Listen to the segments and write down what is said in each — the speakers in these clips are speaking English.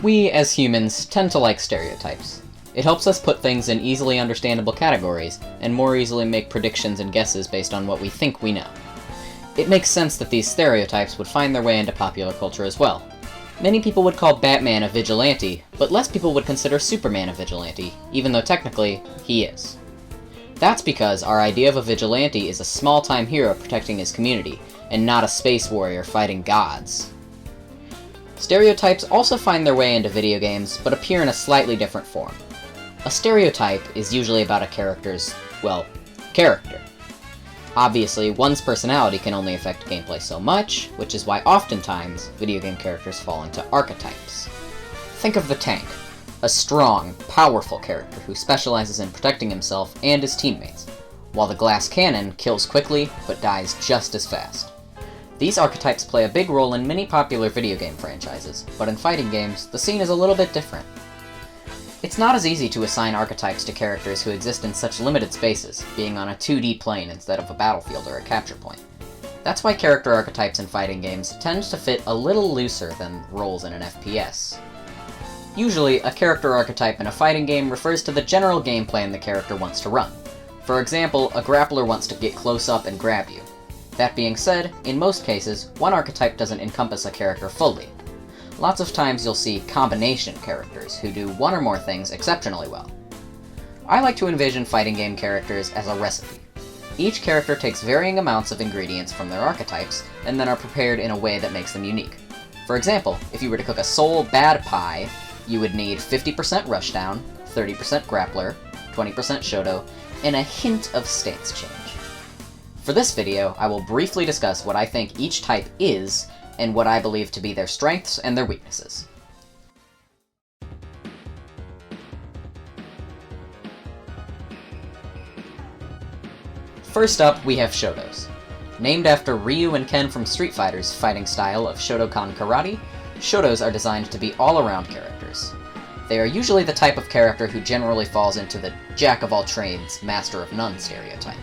We, as humans, tend to like stereotypes. It helps us put things in easily understandable categories, and more easily make predictions and guesses based on what we think we know. It makes sense that these stereotypes would find their way into popular culture as well. Many people would call Batman a vigilante, but less people would consider Superman a vigilante, even though technically, he is. That's because our idea of a vigilante is a small-time hero protecting his community, and not a space warrior fighting gods. Stereotypes also find their way into video games, but appear in a slightly different form. A stereotype is usually about a character's, well, character. Obviously, one's personality can only affect gameplay so much, which is why oftentimes video game characters fall into archetypes. Think of the tank, a strong, powerful character who specializes in protecting himself and his teammates, while the glass cannon kills quickly but dies just as fast. These archetypes play a big role in many popular video game franchises, but in fighting games, the scene is a little bit different. It's not as easy to assign archetypes to characters who exist in such limited spaces, being on a 2D plane instead of a battlefield or a capture point. That's why character archetypes in fighting games tend to fit a little looser than roles in an FPS. Usually, a character archetype in a fighting game refers to the general game plan the character wants to run. For example, a grappler wants to get close up and grab you. That being said, in most cases, one archetype doesn't encompass a character fully. Lots of times you'll see combination characters who do one or more things exceptionally well. I like to envision fighting game characters as a recipe. Each character takes varying amounts of ingredients from their archetypes, and then are prepared in a way that makes them unique. For example, if you were to cook a soul bad pie, you would need 50% Rushdown, 30% Grappler, 20% Shoto, and a hint of stance change. For this video, I will briefly discuss what I think each type is, and what I believe to be their strengths and their weaknesses. First up, we have Shotos. Named after Ryu and Ken from Street Fighter's fighting style of Shotokan Karate, Shotos are designed to be all-around characters. They are usually the type of character who generally falls into the jack-of-all-trades, master-of-none stereotype,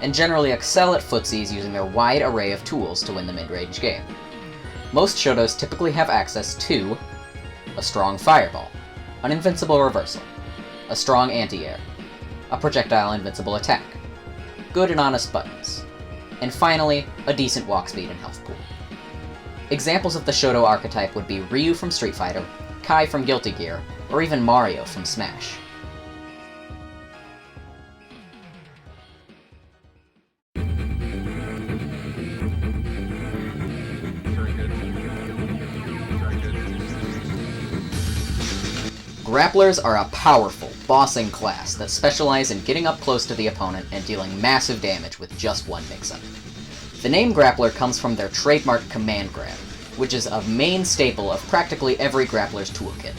and generally excel at footsies using their wide array of tools to win the mid-range game. Most Shotos typically have access to a strong fireball, an invincible reversal, a strong anti-air, a projectile invincible attack, good and honest buttons, and finally, a decent walk speed and health pool. Examples of the Shoto archetype would be Ryu from Street Fighter, Kai from Guilty Gear, or even Mario from Smash. Grapplers are a powerful, bossing class that specialize in getting up close to the opponent and dealing massive damage with just one mix-up. The name Grappler comes from their trademark command grab, which is a main staple of practically every grappler's toolkit.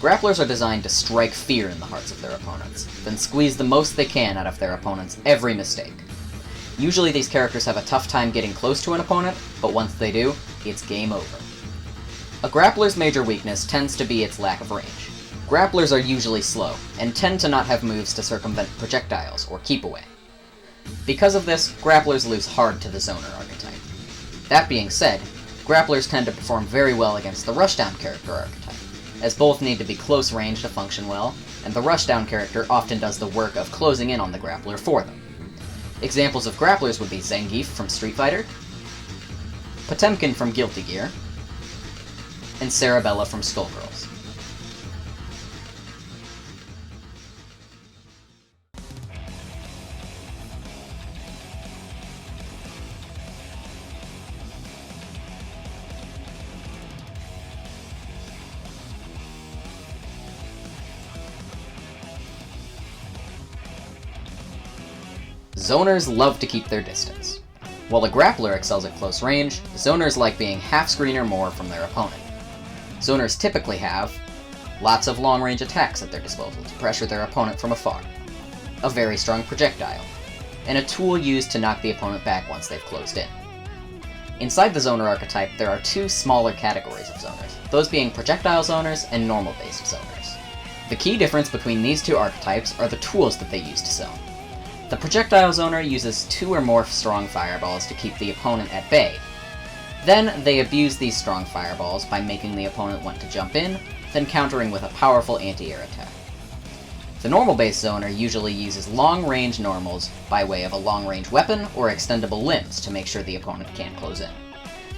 Grapplers are designed to strike fear in the hearts of their opponents, then squeeze the most they can out of their opponent's every mistake. Usually these characters have a tough time getting close to an opponent, but once they do, it's game over. A grappler's major weakness tends to be its lack of range. Grapplers are usually slow, and tend to not have moves to circumvent projectiles or keep away. Because of this, grapplers lose hard to the zoner archetype. That being said, grapplers tend to perform very well against the Rushdown character archetype, as both need to be close range to function well, and the Rushdown character often does the work of closing in on the grappler for them. Examples of grapplers would be Zangief from Street Fighter, Potemkin from Guilty Gear, and Cerebella from Skullgirls. Zoners love to keep their distance. While a grappler excels at close range, zoners like being half screen or more from their opponent. Zoners typically have lots of long-range attacks at their disposal to pressure their opponent from afar, a very strong projectile, and a tool used to knock the opponent back once they've closed in. Inside the zoner archetype, there are two smaller categories of zoners, those being projectile zoners and normal-based zoners. The key difference between these two archetypes are the tools that they use to zone. The projectile zoner uses 2 or more strong fireballs to keep the opponent at bay. Then, they abuse these strong fireballs by making the opponent want to jump in, then countering with a powerful anti-air attack. The normal-based zoner usually uses long-range normals by way of a long-range weapon or extendable limbs to make sure the opponent can't close in.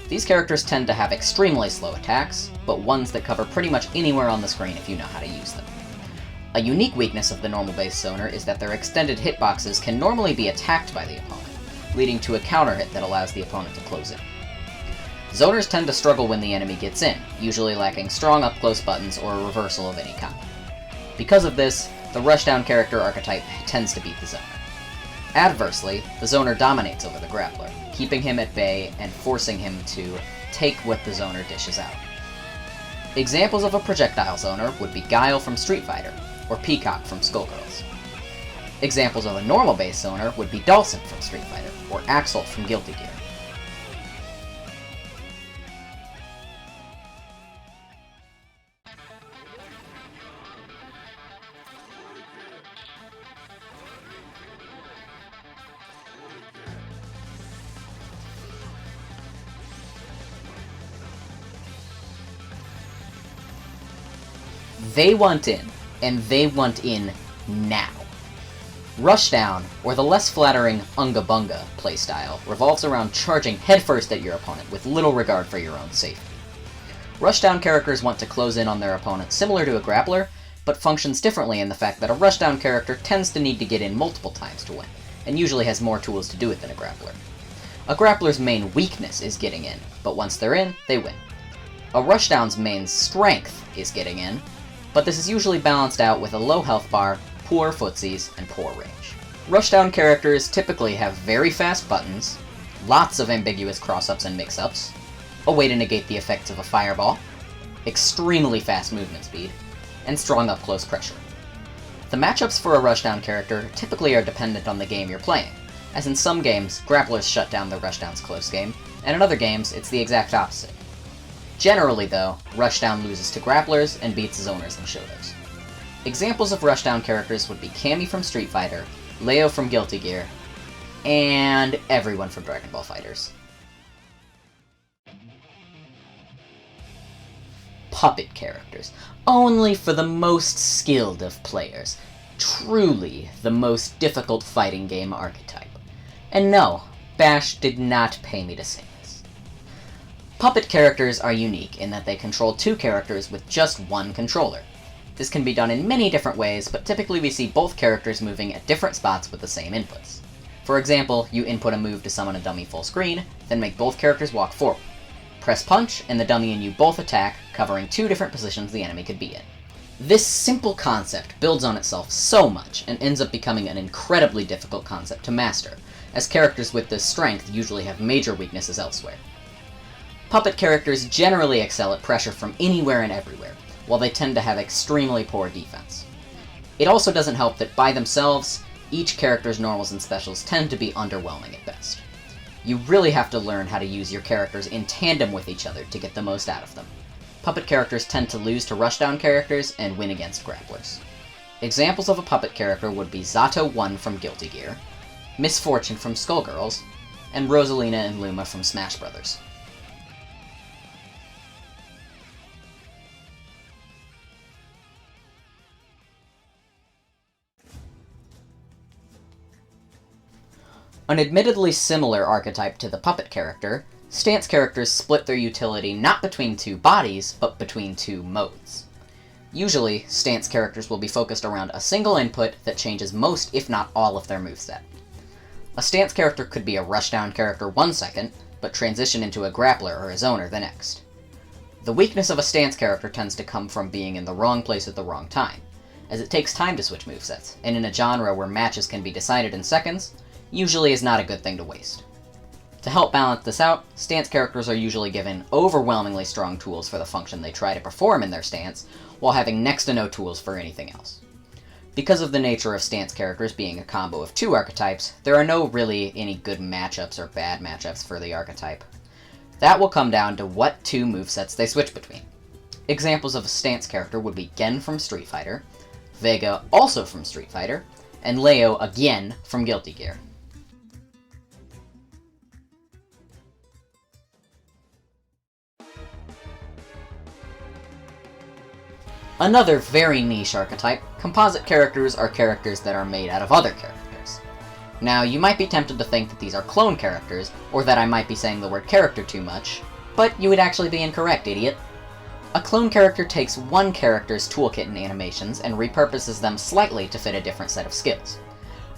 These characters tend to have extremely slow attacks, but ones that cover pretty much anywhere on the screen if you know how to use them. A unique weakness of the normal-based zoner is that their extended hitboxes can normally be attacked by the opponent, leading to a counter hit that allows the opponent to close in. Zoners tend to struggle when the enemy gets in, usually lacking strong up-close buttons or a reversal of any kind. Because of this, the Rushdown character archetype tends to beat the zoner. Adversely, the zoner dominates over the Grappler, keeping him at bay and forcing him to take what the zoner dishes out. Examples of a projectile zoner would be Guile from Street Fighter, or Peacock from Skullgirls. Examples of a normal-based zoner would be Dhalsim from Street Fighter, or Axel from Guilty Gear. They want in, and they want in now. Rushdown, or the less flattering Unga Bunga playstyle, revolves around charging headfirst at your opponent with little regard for your own safety. Rushdown characters want to close in on their opponent similar to a Grappler, but functions differently in the fact that a Rushdown character tends to need to get in multiple times to win, and usually has more tools to do it than a Grappler. A Grappler's main weakness is getting in, but once they're in, they win. A Rushdown's main strength is getting in, but this is usually balanced out with a low health bar, poor footsies, and poor range. Rushdown characters typically have very fast buttons, lots of ambiguous cross-ups and mix-ups, a way to negate the effects of a fireball, extremely fast movement speed, and strong up-close pressure. The matchups for a Rushdown character typically are dependent on the game you're playing, as in some games, Grapplers shut down the Rushdown's close game, and in other games, it's the exact opposite. Generally, though, Rushdown loses to Grapplers and beats Zoners and Shotos. Examples of Rushdown characters would be Cammy from Street Fighter, Leo from Guilty Gear, and everyone from Dragon Ball FighterZ. Puppet characters, only for the most skilled of players. Truly the most difficult fighting game archetype. And no, Bash did not pay me to say this. Puppet characters are unique in that they control two characters with just one controller. This can be done in many different ways, but typically we see both characters moving at different spots with the same inputs. For example, you input a move to summon a dummy full screen, then make both characters walk forward. Press punch, and the dummy and you both attack, covering two different positions the enemy could be in. This simple concept builds on itself so much, and ends up becoming an incredibly difficult concept to master, as characters with this strength usually have major weaknesses elsewhere. Puppet characters generally excel at pressure from anywhere and everywhere, while they tend to have extremely poor defense. It also doesn't help that by themselves, each character's normals and specials tend to be underwhelming at best. You really have to learn how to use your characters in tandem with each other to get the most out of them. Puppet characters tend to lose to Rushdown characters and win against Grapplers. Examples of a puppet character would be Zato 1 from Guilty Gear, Misfortune from Skullgirls, and Rosalina and Luma from Smash Bros. An admittedly similar archetype to the puppet character, stance characters split their utility not between two bodies, but between two modes. Usually, stance characters will be focused around a single input that changes most, if not all, of their moveset. A stance character could be a Rushdown character 1 second, but transition into a Grappler or a Zoner the next. The weakness of a stance character tends to come from being in the wrong place at the wrong time, as it takes time to switch movesets, and in a genre where matches can be decided in seconds, usually is not a good thing to waste. To help balance this out, stance characters are usually given overwhelmingly strong tools for the function they try to perform in their stance, while having next to no tools for anything else. Because of the nature of stance characters being a combo of two archetypes, there are no really any good matchups or bad matchups for the archetype. That will come down to what two movesets they switch between. Examples of a stance character would be Gen from Street Fighter, Vega also from Street Fighter, and Leo again from Guilty Gear. Another very niche archetype, composite characters are characters that are made out of other characters. Now, you might be tempted to think that these are clone characters, or that I might be saying the word character too much, but you would actually be incorrect, idiot. A clone character takes one character's toolkit and animations and repurposes them slightly to fit a different set of skills.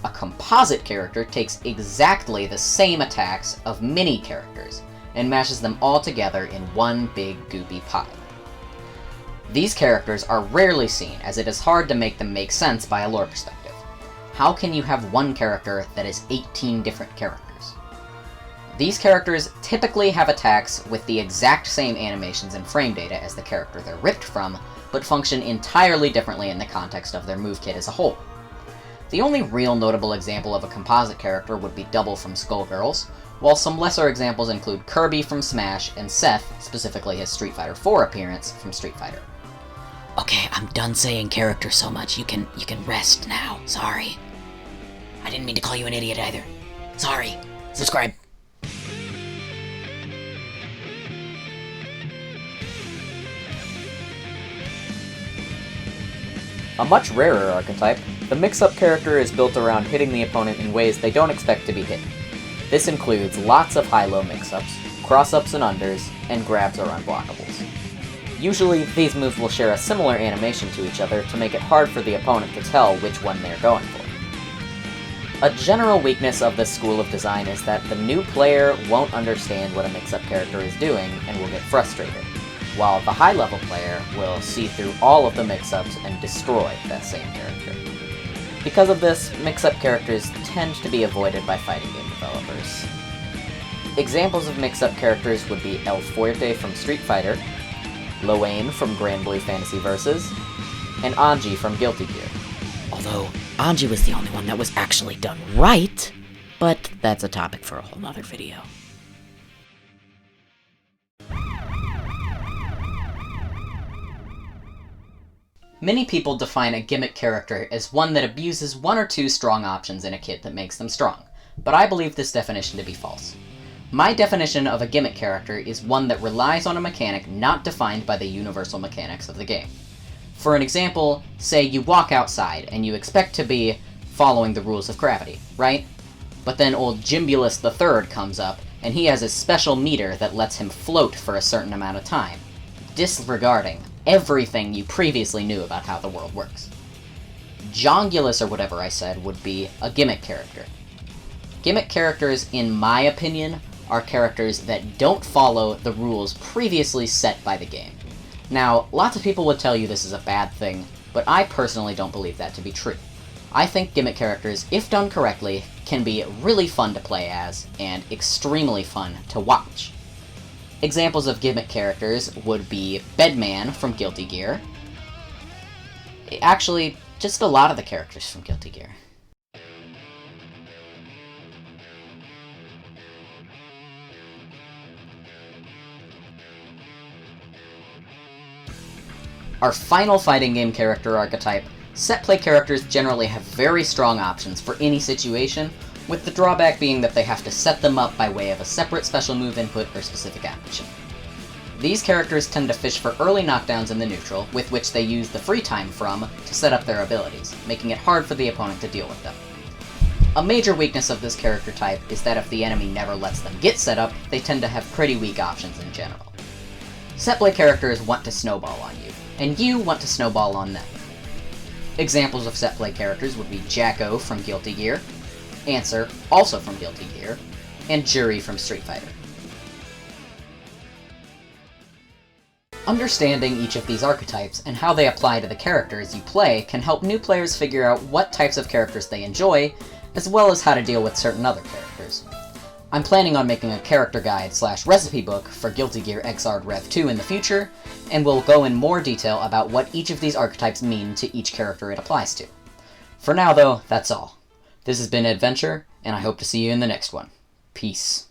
A composite character takes exactly the same attacks of many characters, and mashes them all together in one big goopy pile. These characters are rarely seen, as it is hard to make them make sense by a lore perspective. How can you have one character that is 18 different characters? These characters typically have attacks with the exact same animations and frame data as the character they're ripped from, but function entirely differently in the context of their move kit as a whole. The only real notable example of a composite character would be Double from Skullgirls, while some lesser examples include Kirby from Smash and Seth, specifically his Street Fighter IV appearance, from Street Fighter. Okay, I'm done saying character so much. You can rest now. Sorry. I didn't mean to call you an idiot either. Sorry. Subscribe. A much rarer archetype, the Mixup character is built around hitting the opponent in ways they don't expect to be hit. This includes lots of high-low mix-ups, cross-ups and unders, and grabs or unblockables. Usually, these moves will share a similar animation to each other to make it hard for the opponent to tell which one they're going for. A general weakness of this school of design is that the new player won't understand what a mix-up character is doing and will get frustrated, while the high-level player will see through all of the mix-ups and destroy that same character. Because of this, mix-up characters tend to be avoided by fighting game developers. Examples of mix-up characters would be El Fuerte from Street Fighter, Loane from Grand Blue Fantasy Versus, and Anji from Guilty Gear. Although, Anji was the only one that was actually done right, but that's a topic for a whole nother video. Many people define a gimmick character as one that abuses one or two strong options in a kit that makes them strong, but I believe this definition to be false. My definition of a gimmick character is one that relies on a mechanic not defined by the universal mechanics of the game. For an example, say you walk outside and you expect to be following the rules of gravity, right? But then old Jimbulus III comes up and he has a special meter that lets him float for a certain amount of time, disregarding everything you previously knew about how the world works. Jongulus, or whatever I said, would be a gimmick character. Gimmick characters, in my opinion, are characters that don't follow the rules previously set by the game. Now, lots of people would tell you this is a bad thing, but I personally don't believe that to be true. I think gimmick characters, if done correctly, can be really fun to play as, and extremely fun to watch. Examples of gimmick characters would be Bedman from Guilty Gear. Actually, just a lot of the characters from Guilty Gear. Our final fighting game character archetype, Setplay characters generally have very strong options for any situation, with the drawback being that they have to set them up by way of a separate special move input or specific action. These characters tend to fish for early knockdowns in the neutral, with which they use the free time from to set up their abilities, making it hard for the opponent to deal with them. A major weakness of this character type is that if the enemy never lets them get set up, they tend to have pretty weak options in general. Setplay characters want to snowball on you, and you want to snowball on them. Examples of Setplay characters would be Jacko from Guilty Gear, Answer, also from Guilty Gear, and Jury from Street Fighter. Understanding each of these archetypes and how they apply to the characters you play can help new players figure out what types of characters they enjoy, as well as how to deal with certain other characters. I'm planning on making a character guide / recipe book for Guilty Gear Xrd Rev 2 in the future, and we'll go in more detail about what each of these archetypes mean to each character it applies to. For now though, that's all. This has been Adventure, and I hope to see you in the next one. Peace.